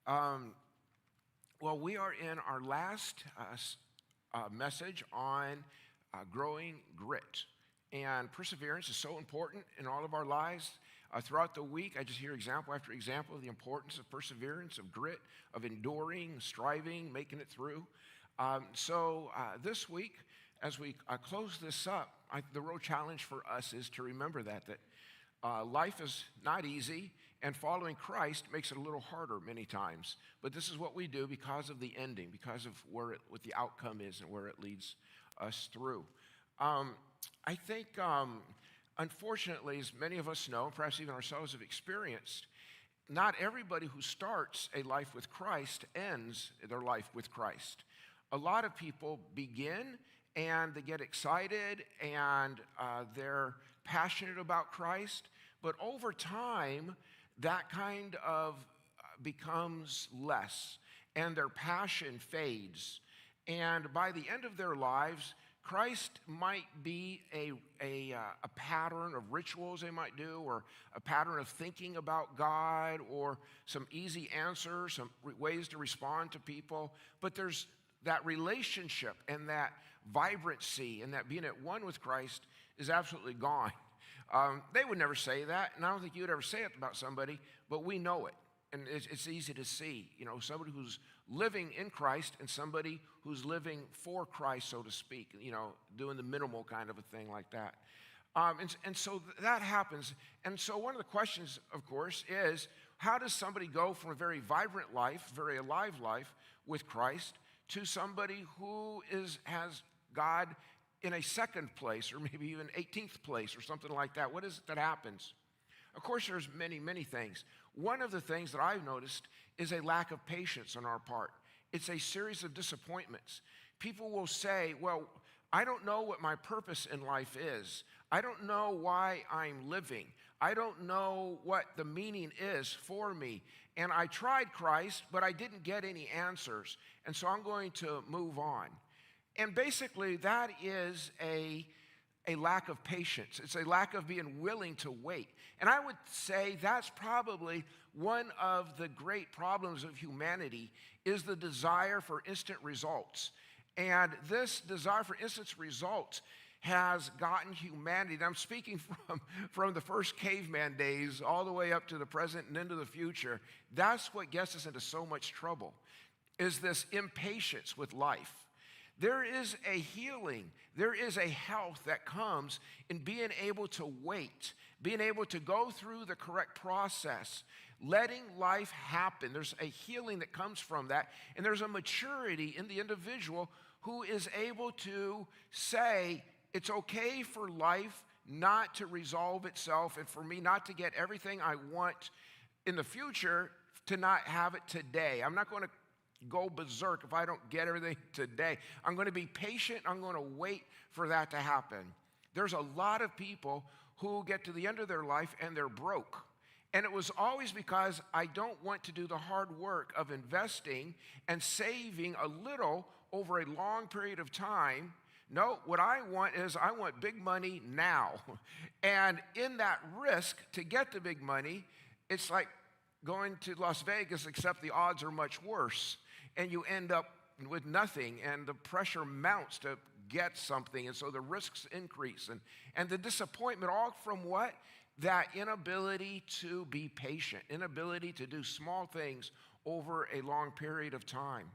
Um, well, we are in our last message on growing grit. And perseverance is so important in all of our lives. Throughout the week, I just hear example after example of the importance of perseverance, of grit, of enduring, striving, making it through. So this week, as we close this up, the real challenge for us is to remember that life is not easy, and following Christ makes it a little harder many times. But this is what we do because of the ending, because of what the outcome is and where it leads us through. I think, unfortunately, as many of us know, perhaps even ourselves have experienced, not everybody who starts a life with Christ ends their life with Christ. A lot of people begin and they get excited and they're passionate about Christ, but over time, that kind of becomes less and their passion fades. And by the end of their lives, Christ might be a pattern of rituals they might do, or a pattern of thinking about God, or some easy answers, some ways to respond to people. But there's that relationship and that vibrancy and that being at one with Christ is absolutely gone. They would never say that, and I don't think you would ever say it about somebody, but we know it. And it's easy to see, somebody who's living in Christ and somebody who's living for Christ, so to speak, doing the minimal kind of a thing like that. And so that happens. And so one of the questions, of course, is how does somebody go from a very vibrant life, very alive life with Christ, to somebody who has God in a second place, or maybe even 18th place, or something like that? What is it that happens? Of course, there's many, many things. One of the things that I've noticed is a lack of patience on our part. It's a series of disappointments. People will say, well, I don't know what my purpose in life is. I don't know why I'm living. I don't know what the meaning is for me. And I tried Christ, but I didn't get any answers. And so I'm going to move on. And basically, that is a lack of patience. It's a lack of being willing to wait. And I would say that's probably one of the great problems of humanity is the desire for instant results. And this desire for instant results has gotten humanity, and I'm speaking from the first caveman days all the way up to the present and into the future. That's what gets us into so much trouble, is this impatience with life. There is a healing, there is a health that comes in being able to wait, being able to go through the correct process, letting life happen. There's a healing that comes from that, and there's a maturity in the individual who is able to say, it's okay for life not to resolve itself and for me not to get everything I want in the future, to not have it today. I'm not going to go berserk if I don't get everything today. I'm going to be patient. I'm going to wait for that to happen. There's a lot of people who get to the end of their life and they're broke. And it was always because I don't want to do the hard work of investing and saving a little over a long period of time. No, what I want big money now. And in that risk to get the big money, it's like going to Las Vegas, except the odds are much worse. And you end up with nothing, and the pressure mounts to get something, and so the risks increase. And the disappointment, all from what? That inability to be patient, inability to do small things over a long period of time.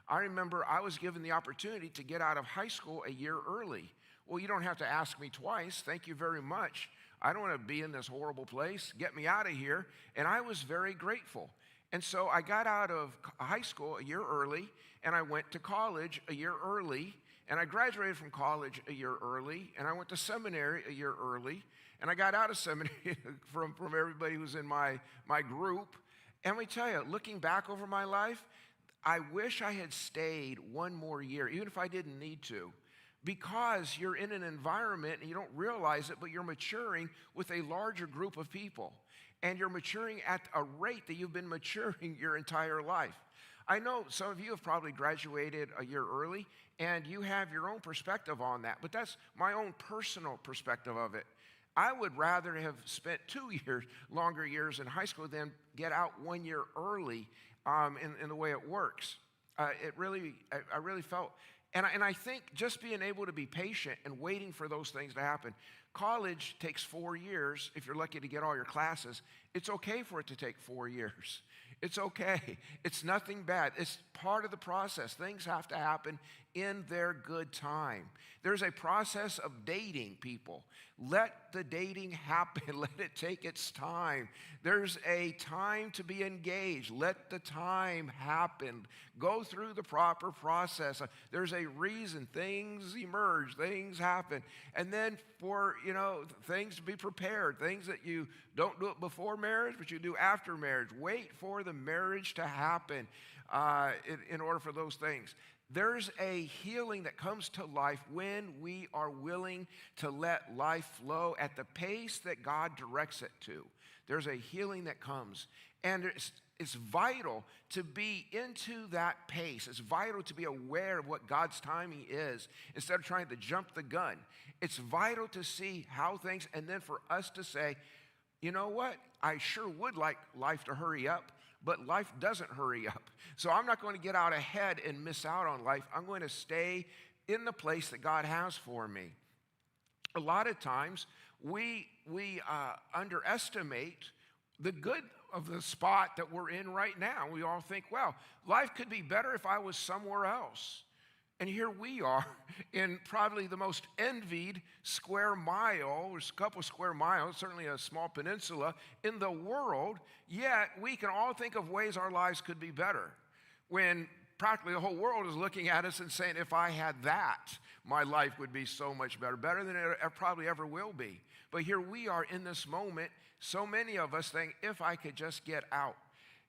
I remember I was given the opportunity to get out of high school a year early. Well, you don't have to ask me twice. Thank you very much. I don't want to be in this horrible place. Get me out of here. And I was very grateful. And so I got out of high school a year early, and I went to college a year early, and I graduated from college a year early, and I went to seminary a year early, and I got out of seminary from everybody who was in my group. And let me tell you, looking back over my life, I wish I had stayed one more year, even if I didn't need to, because you're in an environment and you don't realize it, but you're maturing with a larger group of people. And you're maturing at a rate that you've been maturing your entire life. I know some of you have probably graduated a year early, and you have your own perspective on that, but that's my own personal perspective of it. I would rather have spent 2 years, longer years in high school than get out 1 year early. in the way it works. I really felt, and I think just being able to be patient and waiting for those things to happen. College takes 4 years if you're lucky to get all your classes. It's okay for it to take 4 years. It's okay. It's nothing bad. It's part of the process. Things have to happen in their good time. There's a process of dating, people. Let the dating happen. Let it take its time. There's a time to be engaged. Let the time happen. Go through the proper process. There's a reason. Things emerge. Things happen. And then for, things to be prepared. Things that you don't do it before marriage, but you do after marriage. Wait for the marriage to happen in order for those things. There's a healing that comes to life when we are willing to let life flow at the pace that God directs it to. There's a healing that comes. And it's vital to be into that pace. It's vital to be aware of what God's timing is instead of trying to jump the gun. It's vital to see how things, and then for us to say, you know what? I sure would like life to hurry up, but life doesn't hurry up. So I'm not going to get out ahead and miss out on life. I'm going to stay in the place that God has for me. A lot of times we underestimate the good of the spot that we're in right now. We all think, well, life could be better if I was somewhere else. And here we are in probably the most envied square mile, there's a couple square miles, certainly a small peninsula in the world, yet we can all think of ways our lives could be better. When practically the whole world is looking at us and saying, if I had that, my life would be so much better than it probably ever will be. But here we are in this moment, so many of us think, if I could just get out.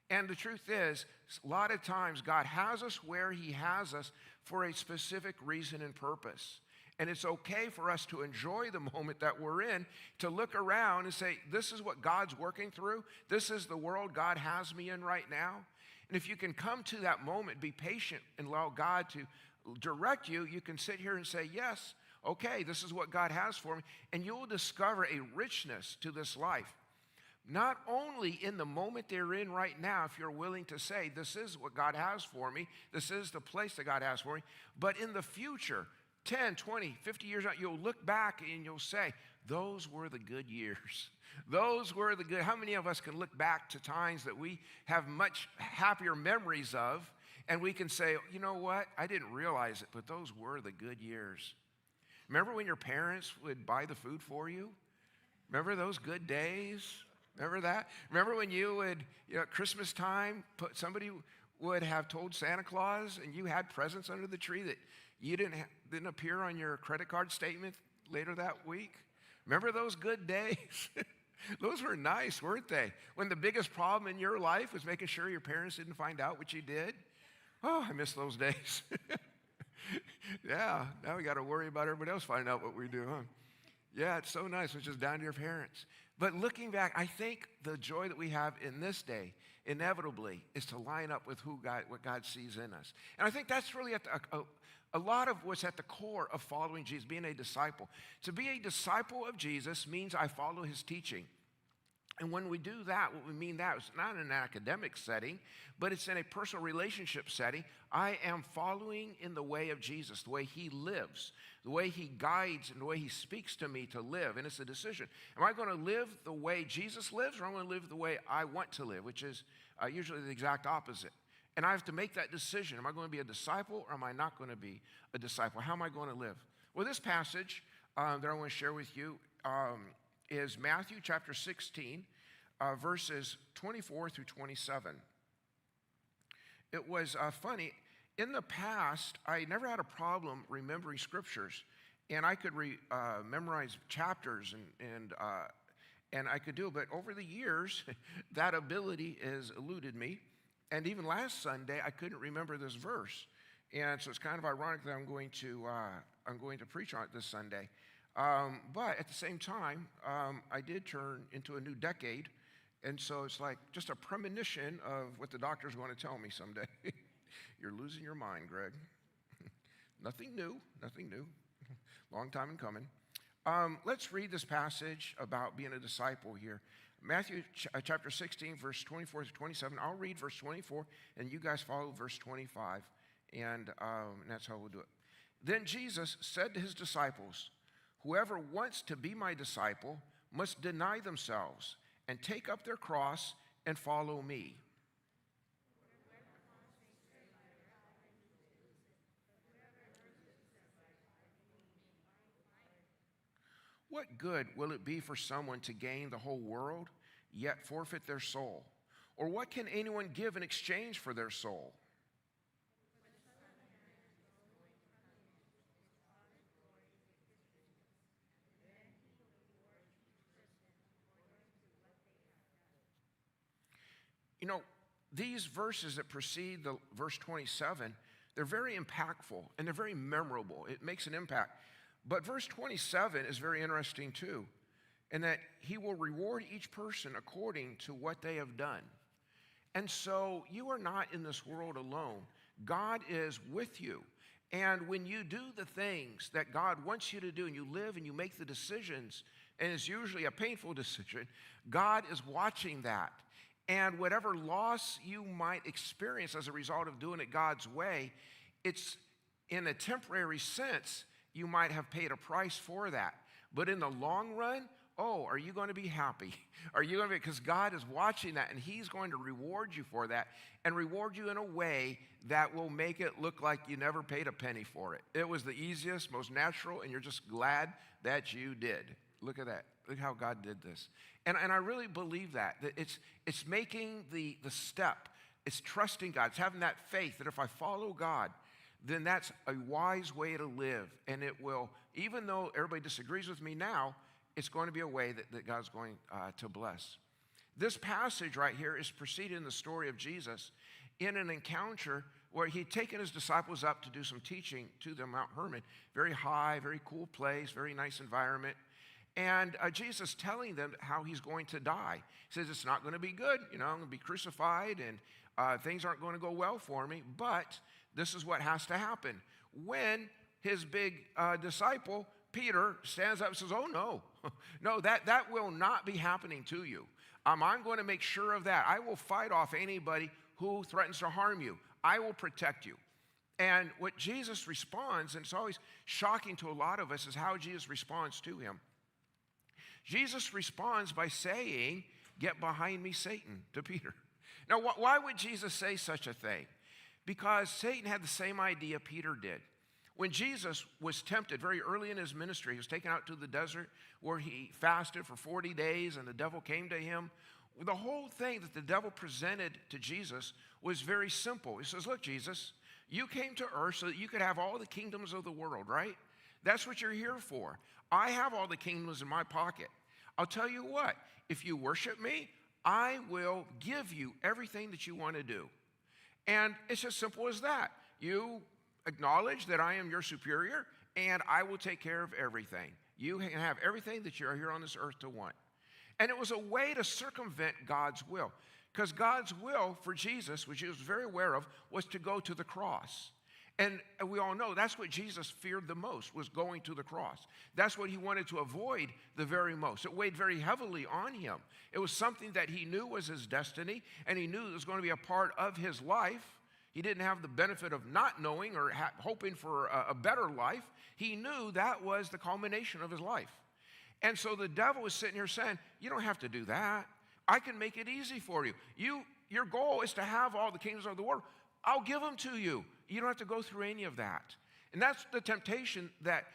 And the truth is, a lot of times God has us where He has us for a specific reason and purpose. And it's okay for us to enjoy the moment that we're in, to look around and say, this is what God's working through. This is the world God has me in right now. And if you can come to that moment, be patient, and allow God to direct you, you can sit here and say, yes, okay, this is what God has for me. And you'll discover a richness to this life. Not only in the moment they're in right now, if you're willing to say, this is what God has for me, this is the place that God has for me, but in the future, 10, 20, 50 years out, you'll look back and you'll say, those were the good years. Those were the good. How many of us can look back to times that we have much happier memories of, and we can say, you know what, I didn't realize it, but those were the good years. Remember when your parents would buy the food for you? Remember those good days? Remember that? Remember when you would, at Christmas time, somebody would have told Santa Claus and you had presents under the tree that you didn't appear on your credit card statement later that week? Remember those good days? Those were nice, weren't they? When the biggest problem in your life was making sure your parents didn't find out what you did. Oh, I miss those days. Yeah, now we got to worry about everybody else finding out what we do, huh? Yeah, it's so nice. It's just down to your parents. But looking back, I think the joy that we have in this day, inevitably, is to line up with what God sees in us. And I think that's really a lot of what's at the core of following Jesus, being a disciple. To be a disciple of Jesus means I follow His teaching. And when we do that, what we mean that is not in an academic setting, but it's in a personal relationship setting. I am following in the way of Jesus, the way He lives, the way He guides, and the way He speaks to me to live. And it's a decision. Am I going to live the way Jesus lives, or am I going to live the way I want to live, which is usually the exact opposite? And I have to make that decision. Am I going to be a disciple, or am I not going to be a disciple? How am I going to live? Well, this passage that I want to share with you is Matthew chapter 16, verses 24 through 27. It was funny. In the past, I never had a problem remembering scriptures, and I could memorize chapters and I could do it. But over the years, that ability has eluded me. And even last Sunday, I couldn't remember this verse, and so it's kind of ironic that I'm going to preach on it this Sunday. But at the same time, I did turn into a new decade, and so it's like just a premonition of what the doctor's going to tell me someday. You're losing your mind, Greg. Nothing new. Long time in coming. Let's read this passage about being a disciple here. Matthew chapter 16, verse 24 to 27. I'll read verse 24, and you guys follow verse 25, and that's how we'll do it. Then Jesus said to his disciples, "Whoever wants to be my disciple must deny themselves and take up their cross and follow me." What good will it be for someone to gain the whole world, yet forfeit their soul? Or what can anyone give in exchange for their soul? You know, these verses that precede the verse 27, they're very impactful and they're very memorable. It makes an impact. But verse 27 is very interesting too, in that he will reward each person according to what they have done. And so you are not in this world alone. God is with you. And when you do the things that God wants you to do and you live and you make the decisions, and it's usually a painful decision, God is watching that. And whatever loss you might experience as a result of doing it God's way, it's in a temporary sense, you might have paid a price for that. But in the long run, oh, are you going to be happy? Are you going to be, because God is watching that and he's going to reward you for that and reward you in a way that will make it look like you never paid a penny for it. It was the easiest, most natural, and you're just glad that you did. Look at that. Look how God did this. And I really believe that it's making the step. It's trusting God. It's having that faith that if I follow God, then that's a wise way to live. And it will, even though everybody disagrees with me now, it's going to be a way that God's going to bless. This passage right here is preceding the story of Jesus in an encounter where he'd taken his disciples up to do some teaching to them, Mount Hermon. Very high, very cool place, very nice environment. And Jesus telling them how he's going to die. He says, it's not going to be good. I'm going to be crucified and things aren't going to go well for me. But this is what has to happen. When his big disciple, Peter, stands up and says, oh, no. No, that will not be happening to you. I'm going to make sure of that. I will fight off anybody who threatens to harm you. I will protect you. And what Jesus responds, and it's always shocking to a lot of us, is how Jesus responds to him. Jesus responds by saying, "Get behind me, Satan," to Peter. Now, why would Jesus say such a thing? Because Satan had the same idea Peter did. When Jesus was tempted very early in his ministry, he was taken out to the desert where he fasted for 40 days and the devil came to him. The whole thing that the devil presented to Jesus was very simple. He says, look, Jesus, you came to earth so that you could have all the kingdoms of the world, right? That's what you're here for. I have all the kingdoms in my pocket. I'll tell you what, if you worship me, I will give you everything that you want to do. And it's as simple as that. You acknowledge that I am your superior, and I will take care of everything. You can have everything that you're here on this earth to want. And it was a way to circumvent God's will. Because God's will for Jesus, which he was very aware of, was to go to the cross. And we all know that's what Jesus feared the most, was going to the cross. That's what he wanted to avoid the very most. It weighed very heavily on him. It was something that he knew was his destiny, and he knew it was going to be a part of his life. He didn't have the benefit of not knowing or hoping for a better life. He knew that was the culmination of his life. And so the devil was sitting here saying, you don't have to do that. I can make it easy for you. Your goal is to have all the kingdoms of the world. I'll give them to you. You don't have to go through any of that. And that's the temptation that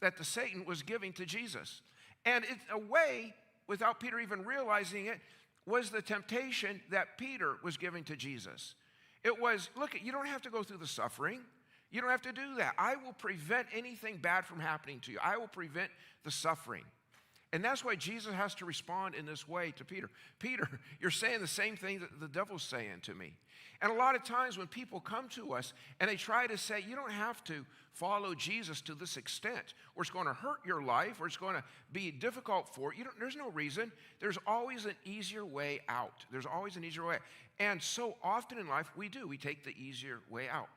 the Satan was giving to Jesus. And it's a way, without Peter even realizing it, was the temptation that Peter was giving to Jesus. It was, look, you don't have to go through the suffering. You don't have to do that. I will prevent anything bad from happening to you. I will prevent the suffering. And that's why Jesus has to respond in this way to Peter. Peter, you're saying the same thing that the devil's saying to me. And a lot of times when people come to us and they try to say, you don't have to follow Jesus to this extent, or it's going to hurt your life, or it's going to be difficult for you. There's no reason. There's always an easier way out. There's always an easier way. And so often in life, we take the easier way out.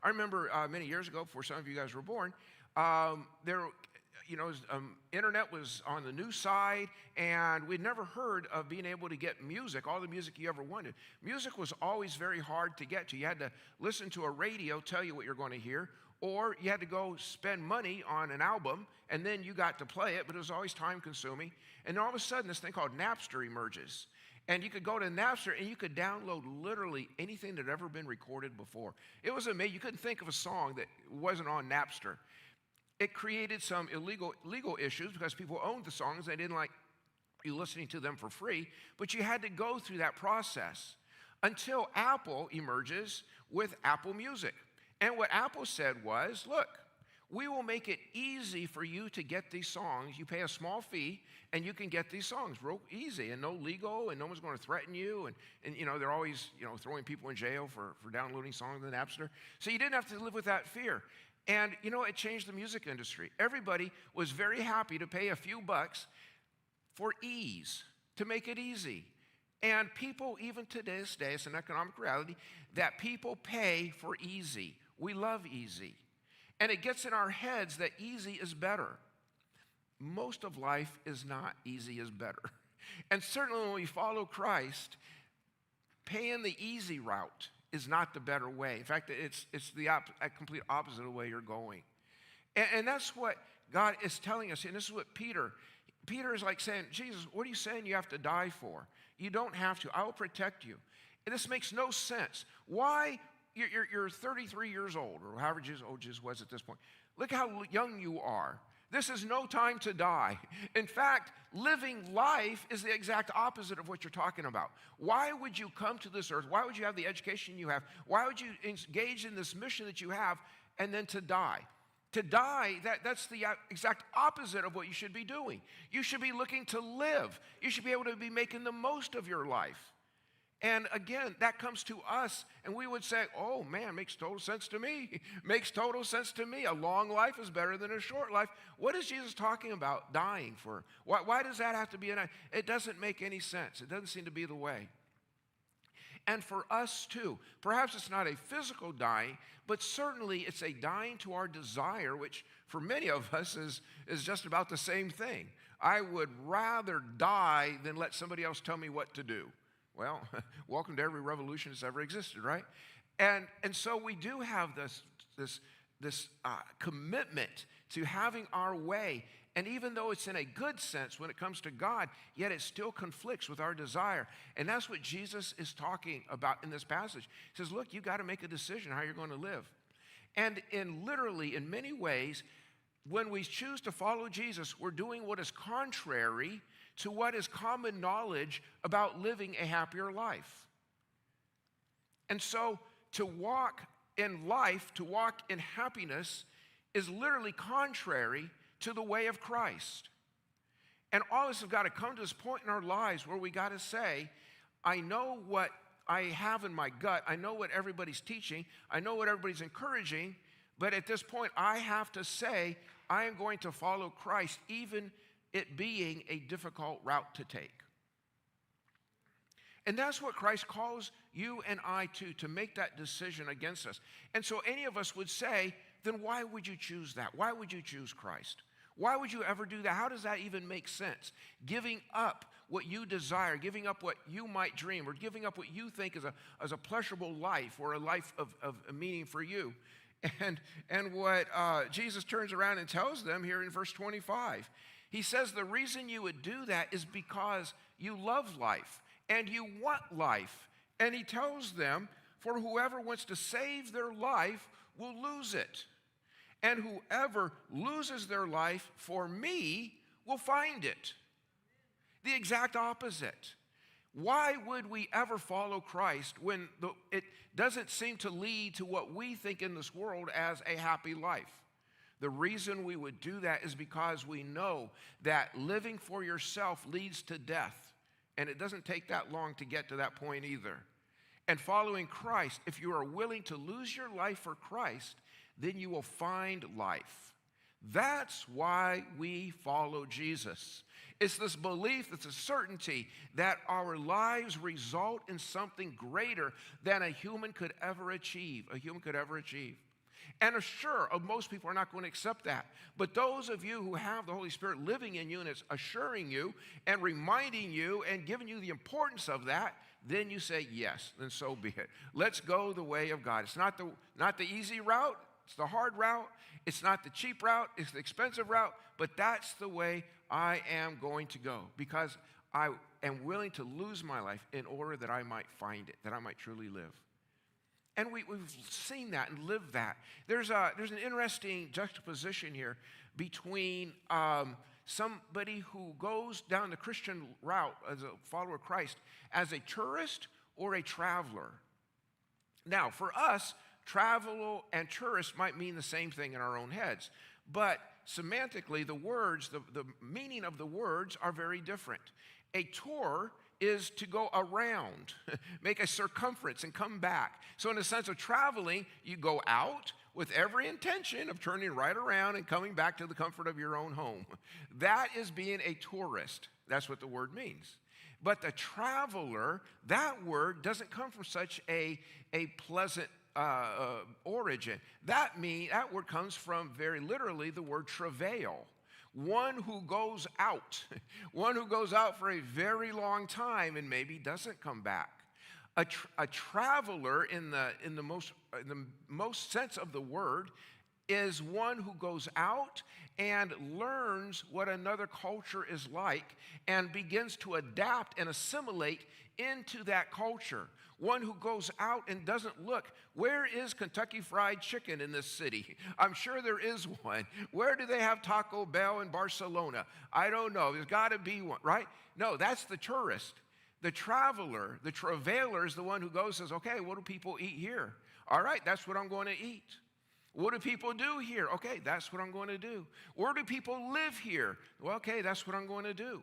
I remember many years ago, before some of you guys were born, internet was on the new side, and we'd never heard of being able to get music, all the music you ever wanted. Music was always very hard to get to. You had to listen to a radio tell you what you're going to hear, or you had to go spend money on an album, and then you got to play it, but it was always time-consuming. And then all of a sudden, this thing called Napster emerges. And you could go to Napster, and you could download literally anything that had ever been recorded before. It was amazing. You couldn't think of a song that wasn't on Napster. It created some legal issues because people owned the songs. They didn't like you listening to them for free, but you had to go through that process until Apple emerges with Apple Music. And what Apple said was, look, we will make it easy for you to get these songs. You pay a small fee, and you can get these songs real easy, and no legal, and no one's going to threaten you. And they're always, throwing people in jail for downloading songs on Napster. So you didn't have to live with that fear. And, it changed the music industry. Everybody was very happy to pay a few bucks for ease, to make it easy. And people, even to this day, it's an economic reality, that people pay for easy. We love easy. And it gets in our heads that easy is better. Most of life is not easy is better. And certainly when we follow Christ, paying the easy route is not the better way. In fact, it's the complete opposite of the way you're going. And that's what God is telling us. And this is what Peter is like saying, Jesus, what are you saying you have to die for? You don't have to. I will protect you. And this makes no sense. Why? You're 33 years old, or however old Jesus was at this point. Look how young you are. This is no time to die. In fact, living life is the exact opposite of what you're talking about. Why would you come to this earth? Why would you have the education you have? Why would you engage in this mission that you have and then to die? To die, that's the exact opposite of what you should be doing. You should be looking to live. You should be able to be making the most of your life. And again, that comes to us, and we would say, oh man, makes total sense to me. Makes total sense to me. A long life is better than a short life. What is Jesus talking about dying for? Why does that have to be it doesn't make any sense. It doesn't seem to be the way. And for us too, perhaps it's not a physical dying, but certainly it's a dying to our desire, which for many of us is just about the same thing. I would rather die than let somebody else tell me what to do. Well, welcome to every revolution that's ever existed, right? And so we do have this commitment to having our way. And even though it's in a good sense when it comes to God, yet it still conflicts with our desire. And that's what Jesus is talking about in this passage. He says, look, you got to make a decision how you're going to live. And in many ways, when we choose to follow Jesus, we're doing what is contrary to what is common knowledge about living a happier life. And so to walk in life, to walk in happiness, is literally contrary to the way of Christ. And all of us have got to come to this point in our lives where we got to say, I know what I have in my gut. I know what everybody's teaching. I know what everybody's encouraging. But at this point, I have to say, I am going to follow Christ, even it being a difficult route to take. And that's what Christ calls you and I to make that decision against us. And so any of us would say, then why would you choose that? Why would you choose Christ? Why would you ever do that? How does that even make sense? Giving up what you desire, giving up what you might dream, or giving up what you think is a pleasurable life or a life of meaning for you. And what Jesus turns around and tells them here in verse 25, he says the reason you would do that is because you love life and you want life. And he tells them, for whoever wants to save their life will lose it. And whoever loses their life for me will find it. The exact opposite. Why would we ever follow Christ when it doesn't seem to lead to what we think in this world as a happy life? The reason we would do that is because we know that living for yourself leads to death. And it doesn't take that long to get to that point either. And following Christ, if you are willing to lose your life for Christ, then you will find life. That's why we follow Jesus. It's this belief, it's a certainty that our lives result in something greater than a human could ever achieve. And sure, most people are not going to accept that. But those of you who have the Holy Spirit living in you and it's assuring you and reminding you and giving you the importance of that, then you say, yes, then so be it. Let's go the way of God. It's not the easy route. It's the hard route. It's not the cheap route. It's the expensive route. But that's the way I am going to go, because I am willing to lose my life in order that I might find it, that I might truly live. And we've seen that and lived that. There's an interesting juxtaposition here between somebody who goes down the Christian route as a follower of Christ as a tourist or a traveler. Now, for us, travel and tourist might mean the same thing in our own heads. But semantically, the words, the meaning of the words are very different. A tour is to go around, make a circumference and come back. So in the sense of traveling, you go out with every intention of turning right around and coming back to the comfort of your own home. That is being a tourist. That's what the word means. But the traveler, that word doesn't come from such a pleasant origin. That word comes from very literally the word travail. One who goes out, one who goes out for a very long time and maybe doesn't come back. A traveler in the most sense of the word is one who goes out and learns what another culture is like and begins to adapt and assimilate into that culture. One who goes out and doesn't look, where is Kentucky Fried Chicken in this city? I'm sure there is one. Where do they have Taco Bell in Barcelona? I don't know. There's got to be one, right? No, that's the tourist. The traveler, the travailer is the one who goes and says, okay, what do people eat here? All right, that's what I'm going to eat. What do people do here? Okay, that's what I'm going to do. Where do people live here? Well, okay, that's what I'm going to do.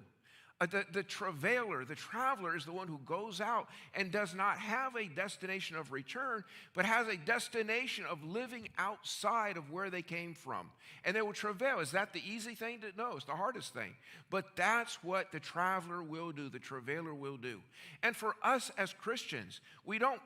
The travailer, the traveler, is the one who goes out and does not have a destination of return, but has a destination of living outside of where they came from. And they will travail. Is that the easy thing to know? It's the hardest thing. But that's what the traveler will do, the travailer will do. And for us as Christians, we don't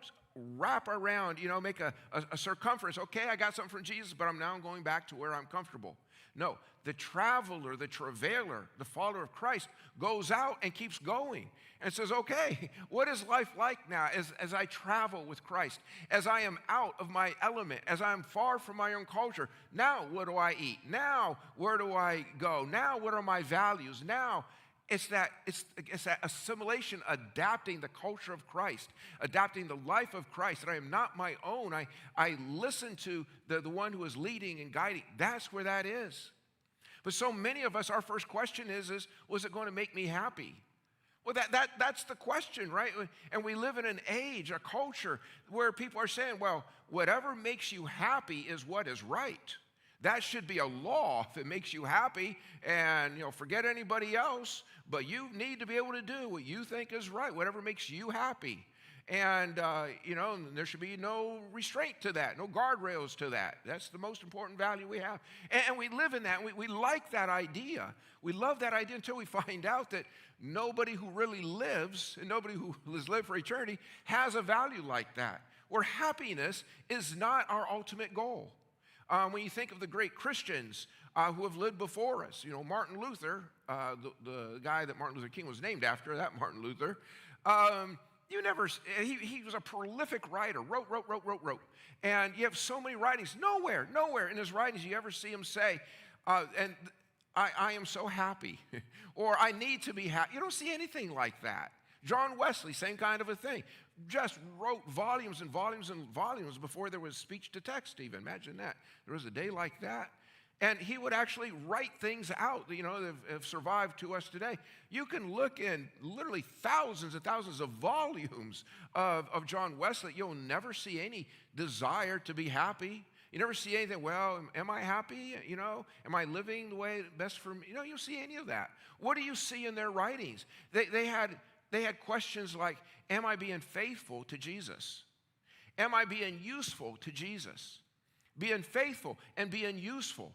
wrap around, make a circumference. Okay, I got something from Jesus, but I'm now going back to where I'm comfortable. No, the traveler, the travailer, the follower of Christ goes out and keeps going and says, okay, what is life like now as I travel with Christ, as I am out of my element, as I'm far from my own culture? Now, what do I eat? Now, where do I go? Now, what are my values? Now, it's that assimilation, adapting the culture of Christ, adapting the life of Christ, that I am not my own. I listen to the one who is leading and guiding. That's where that is. But so many of us, our first question is was it going to make me happy? Well, that's the question, right? And we live in an age, a culture, where people are saying, well, whatever makes you happy is what is right. That should be a law if it makes you happy, and forget anybody else, but you need to be able to do what you think is right, whatever makes you happy. And there should be no restraint to that, no guardrails to that. That's the most important value we have. And we live in that. We like that idea. We love that idea until we find out that nobody who really lives, and nobody who has lived for eternity, has a value like that, where happiness is not our ultimate goal. When you think of the great Christians who have lived before us, Martin Luther, the guy that Martin Luther King was named after, that Martin Luther, he was a prolific writer, wrote. And you have so many writings, nowhere in his writings you ever see him say, I am so happy, or I need to be happy. You don't see anything like that. John Wesley, same kind of a thing. Just wrote volumes and volumes and volumes before there was speech to text even. Imagine that. There was a day like that. And he would actually write things out, that have survived to us today. You can look in literally thousands and thousands of volumes of John Wesley. You'll never see any desire to be happy. You never see anything, well, am I happy? Am I living the way best for me? You don't see any of that. What do you see in their writings? They had questions like, am I being faithful to Jesus? Am I being useful to Jesus? Being faithful and being useful.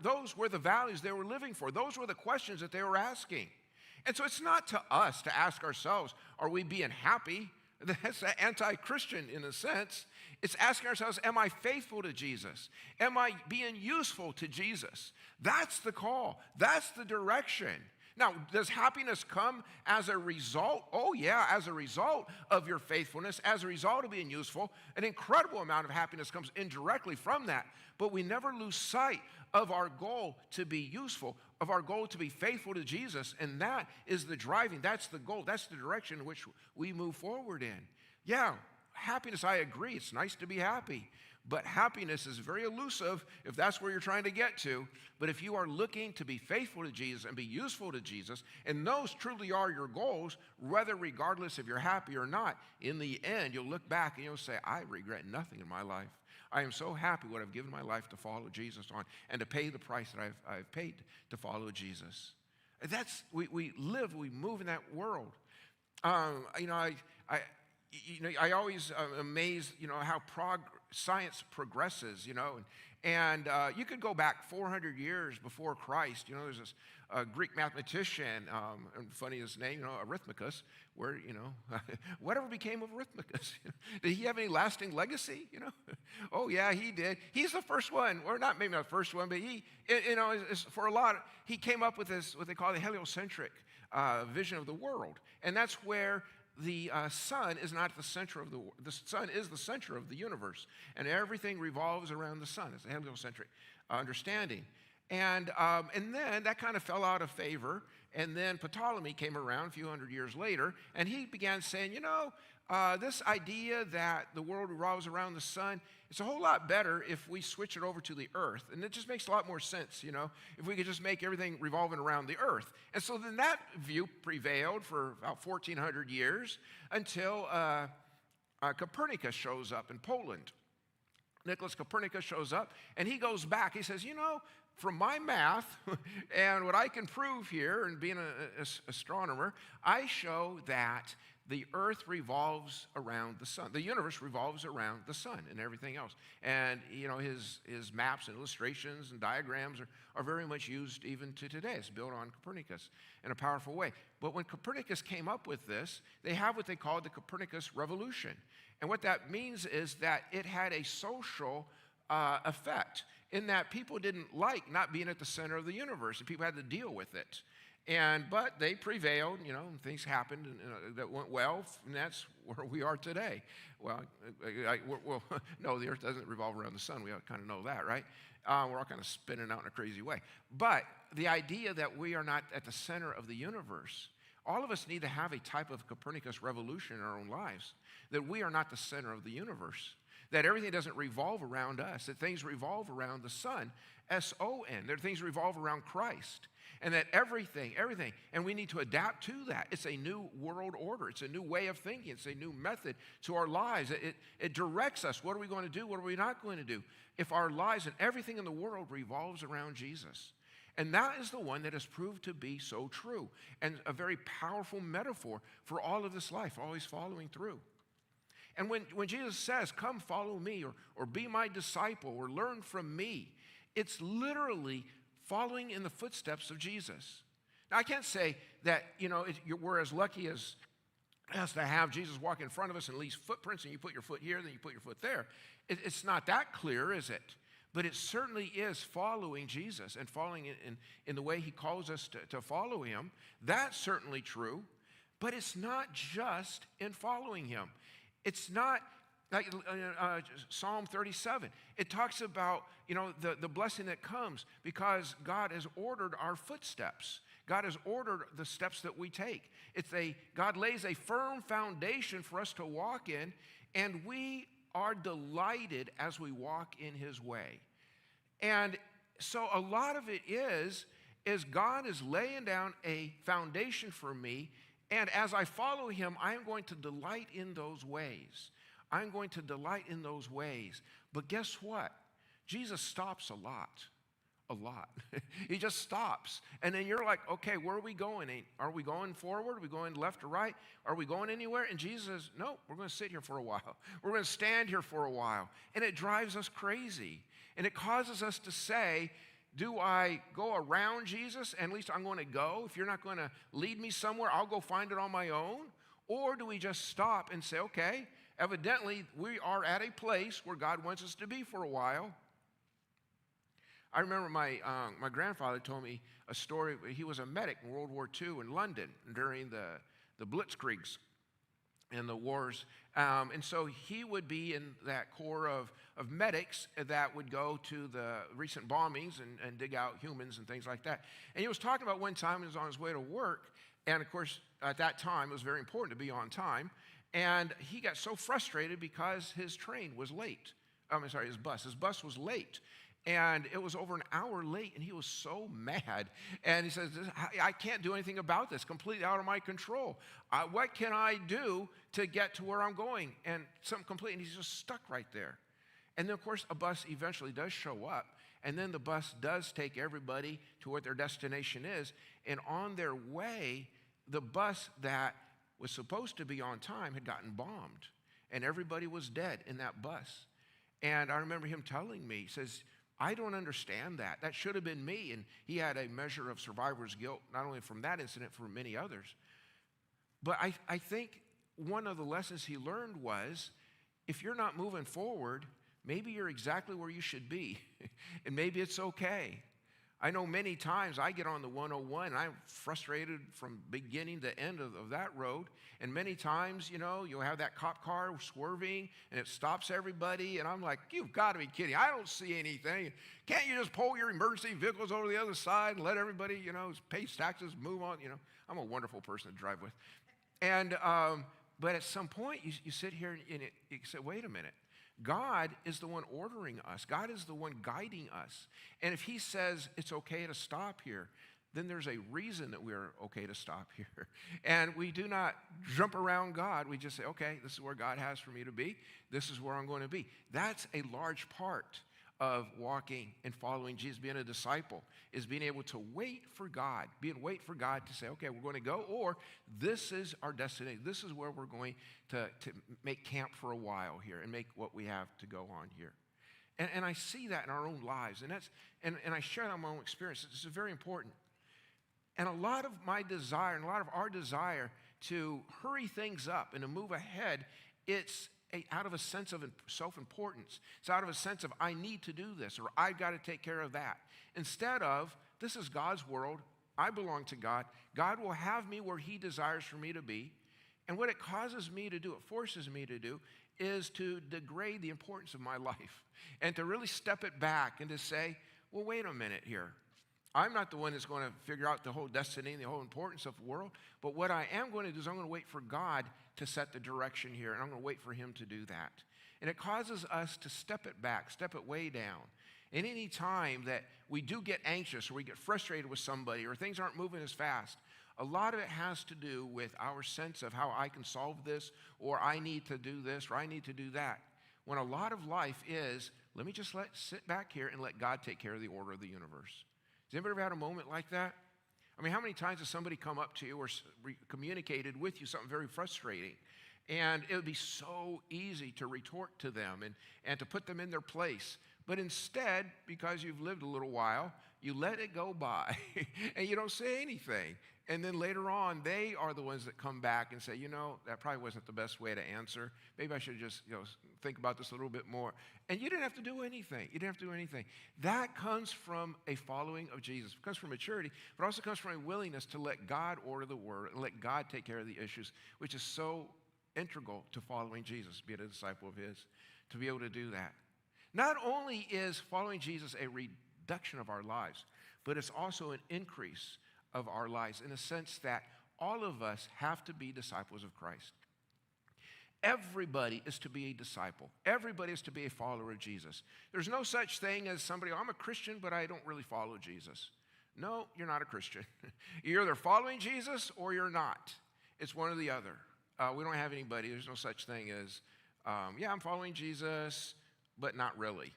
Those were the values they were living for. Those were the questions that they were asking. And so it's not to us to ask ourselves, are we being happy? That's anti-Christian in a sense. It's asking ourselves, am I faithful to Jesus? Am I being useful to Jesus? That's the call. That's the direction. Now, does happiness come as a result? Oh, yeah, as a result of your faithfulness, as a result of being useful. An incredible amount of happiness comes indirectly from that. But we never lose sight of our goal to be useful, of our goal to be faithful to Jesus. And that is the driving, that's the goal, that's the direction in which we move forward in. Yeah, happiness, I agree. It's nice to be happy. But happiness is very elusive if that's where you're trying to get to. But if you are looking to be faithful to Jesus and be useful to Jesus, and those truly are your goals, whether regardless if you're happy or not, in the end, you'll look back and you'll say, I regret nothing in my life. I am so happy what I've given my life to follow Jesus on and to pay the price that I've paid to follow Jesus. We live, we move in that world. I always am amazed, how science progresses, and you could go back 400 years before Christ. There's this Greek mathematician, and funny his name, Arithmicus, where, whatever became of Arithmicus? Did he have any lasting legacy, Oh, yeah, he did. He's the first one, or maybe not the first one, but he, for a lot, he came up with this, what they call the heliocentric vision of the world. And that's where the sun is not the center of the sun is the center of the universe, and everything revolves around the sun. It's a heliocentric understanding, and then that kind of fell out of favor. And then Ptolemy came around a few hundred years later, and he began saying, this idea that the world revolves around the sun, it's a whole lot better if we switch it over to the earth. And it just makes a lot more sense, if we could just make everything revolving around the earth. And so then that view prevailed for about 1,400 years until Copernicus shows up in Poland. Nicholas Copernicus shows up, and he goes back. He says, from my math and what I can prove here, and being an astronomer, I show that the earth revolves around the sun. The universe revolves around the sun and everything else. And, his maps and illustrations and diagrams are very much used even to today. It's built on Copernicus in a powerful way. But when Copernicus came up with this, they have what they call the Copernicus Revolution. And what that means is that it had a social effect in that people didn't like not being at the center of the universe, and people had to deal with it. But they prevailed, and things happened that went well, and that's where we are today. Well, no, the earth doesn't revolve around the sun. We kind of know that, right? We're all kind of spinning out in a crazy way. But the idea that we are not at the center of the universe, all of us need to have a type of Copernicus revolution in our own lives, that we are not the center of the universe, that everything doesn't revolve around us, that things revolve around the sun, S-O-N, that things revolve around Christ. And that everything, and we need to adapt to that. It's a new world order. It's a new way of thinking. It's a new method to our lives. It directs us. What are we going to do? What are we not going to do? If our lives and everything in the world revolves around Jesus. And that is the one that has proved to be so true, and a very powerful metaphor for all of this life, always following through. And when Jesus says, come follow me, or be my disciple, or learn from me, it's literally following in the footsteps of Jesus. Now, I can't say that, we're as lucky as to have Jesus walk in front of us and leave footprints, and you put your foot here, then you put your foot there. It's not that clear, is it? But it certainly is following Jesus and following in the way he calls us to follow him. That's certainly true. But it's not just in following him. It's not like Psalm 37. It talks about, the blessing that comes because God has ordered our footsteps. God has ordered the steps that we take. God lays a firm foundation for us to walk in, and we are delighted as we walk in his way. And so a lot of it is God is laying down a foundation for me, and as I follow him, I am going to delight in those ways. I'm going to delight in those ways. But guess what? Jesus stops a lot. He just stops. And then you're like, okay, where are we going? Are we going forward? Are we going left or right? Are we going anywhere? And Jesus says, no, we're going to sit here for a while. We're going to stand here for a while. And it drives us crazy. And it causes us to say, do I go around Jesus? And at least I'm going to go. If you're not going to lead me somewhere, I'll go find it on my own. Or do we just stop and say, okay, evidently we are at a place where God wants us to be for a while. I remember my grandfather told me a story. He was a medic in World War II in London during the Blitzkriegs and the wars. And so he would be in that corps of medics that would go to the recent bombings and dig out humans and things like that. And he was talking about one time he was on his way to work. And of course, at that time, it was very important to be on time. And he got so frustrated because his train was late. His bus. His bus was late. And it was over an hour late, and he was so mad. And he says, I can't do anything about this, completely out of my control. What can I do to get to where I'm going? And and he's just stuck right there. And then, of course, a bus eventually does show up, and then the bus does take everybody to what their destination is. And on their way, the bus that was supposed to be on time had gotten bombed, and everybody was dead in that bus. And I remember him telling me, he says, I don't understand that. That should have been me. And he had a measure of survivor's guilt, not only from that incident, from many others. But I think one of the lessons he learned was, if you're not moving forward, maybe you're exactly where you should be. And maybe it's okay. I know many times I get on the 101 and I'm frustrated from beginning to end of that road. And many times, you'll have that cop car swerving and it stops everybody. And I'm like, you've got to be kidding. I don't see anything. Can't you just pull your emergency vehicles over to the other side and let everybody, pay taxes, move on? I'm a wonderful person to drive with. And, but at some point you sit here and you say, wait a minute. God is the one ordering us. God is the one guiding us. And if he says it's okay to stop here, then there's a reason that we're okay to stop here. And we do not jump around God. We just say, okay, this is where God has for me to be. This is where I'm going to be. That's a large part of walking and following Jesus, being a disciple, is being able to wait for God, wait for God to say, okay, we're going to go, or this is our destination. This is where we're going to make camp for a while here and make what we have to go on here. And I see that in our own lives, and I share that in my own experience. This is very important. And a lot of my desire and a lot of our desire to hurry things up and to move ahead, it's out of a sense of self-importance. It's out of a sense of, I need to do this, or I've got to take care of that. Instead of, this is God's world. I belong to God. God will have me where he desires for me to be. And what it causes me to do, it forces me to do, is to degrade the importance of my life and to really step it back and to say, well, wait a minute here. I'm not the one that's going to figure out the whole destiny and the whole importance of the world. But what I am going to do is I'm going to wait for God to set the direction here, and I'm going to wait for him to do that. And it causes us to step it back, step it way down. And any time that we do get anxious or we get frustrated with somebody or things aren't moving as fast, a lot of it has to do with our sense of how I can solve this, or I need to do this, or I need to do that. When a lot of life is, let me just sit back here and let God take care of the order of the universe. Has anybody ever had a moment like that? I mean, how many times has somebody come up to you or communicated with you something very frustrating? And it would be so easy to retort to them and to put them in their place. But instead, because you've lived a little while, you let it go by and you don't say anything. And then later on, they are the ones that come back and say, that probably wasn't the best way to answer. Maybe I should just, think about this a little bit more. And you didn't have to do anything. You didn't have to do anything. That comes from a following of Jesus. It comes from maturity, but also comes from a willingness to let God order the word and let God take care of the issues, which is so integral to following Jesus, being a disciple of his, to be able to do that. Not only is following Jesus a reduction of our lives, but it's also an increase of our lives in a sense that all of us have to be disciples of Christ. Everybody is to be a disciple. Everybody is to be a follower of Jesus. There's no such thing as somebody, I'm a Christian, but I don't really follow Jesus. No, you're not a Christian. You're either following Jesus or you're not. It's one or the other. We don't have anybody. There's no such thing as, I'm following Jesus, but not really.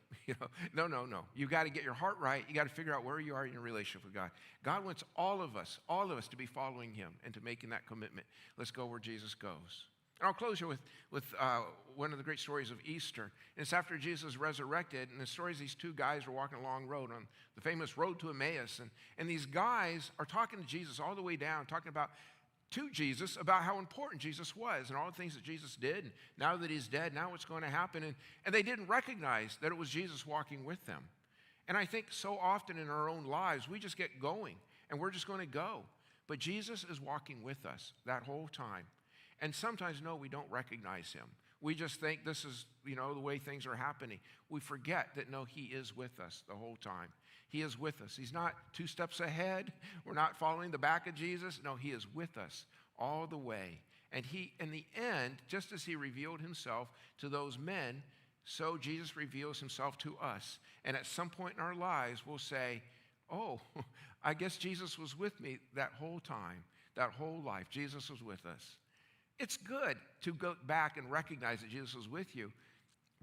No. You've got to get your heart right. You got to figure out where you are in your relationship with God. God wants all of us to be following him and to making that commitment. Let's go where Jesus goes. And I'll close here with one of the great stories of Easter. And it's after Jesus is resurrected, and the story is these two guys are walking a long road on the famous road to Emmaus. And these guys are talking to Jesus all the way down, talking about to Jesus about how important Jesus was and all the things that Jesus did. And now that he's dead, now what's going to happen? And they didn't recognize that it was Jesus walking with them. And I think so often in our own lives, we just get going and we're just going to go. But Jesus is walking with us that whole time. And sometimes, no, we don't recognize him. We just think this is, the way things are happening. We forget that, no, he is with us the whole time. He is with us. He's not 2 steps ahead. We're not following the back of Jesus. No, he is with us all the way. And he, in the end, just as he revealed himself to those men, so Jesus reveals himself to us. And at some point in our lives, we'll say, oh, I guess Jesus was with me that whole time, that whole life. Jesus was with us. It's good to go back and recognize that Jesus was with you,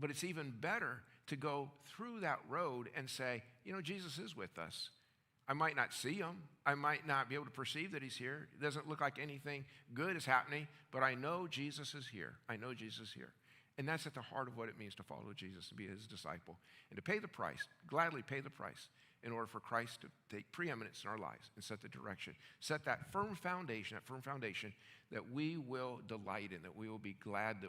but it's even better to go through that road and say, Jesus is with us. I might not see him. I might not be able to perceive that he's here. It doesn't look like anything good is happening, but I know Jesus is here. I know Jesus is here. And that's at the heart of what it means to follow Jesus, to be his disciple, and to pay the price, gladly pay the price, in order for Christ to take preeminence in our lives and set the direction, set that firm foundation that we will delight in, that we will be glad that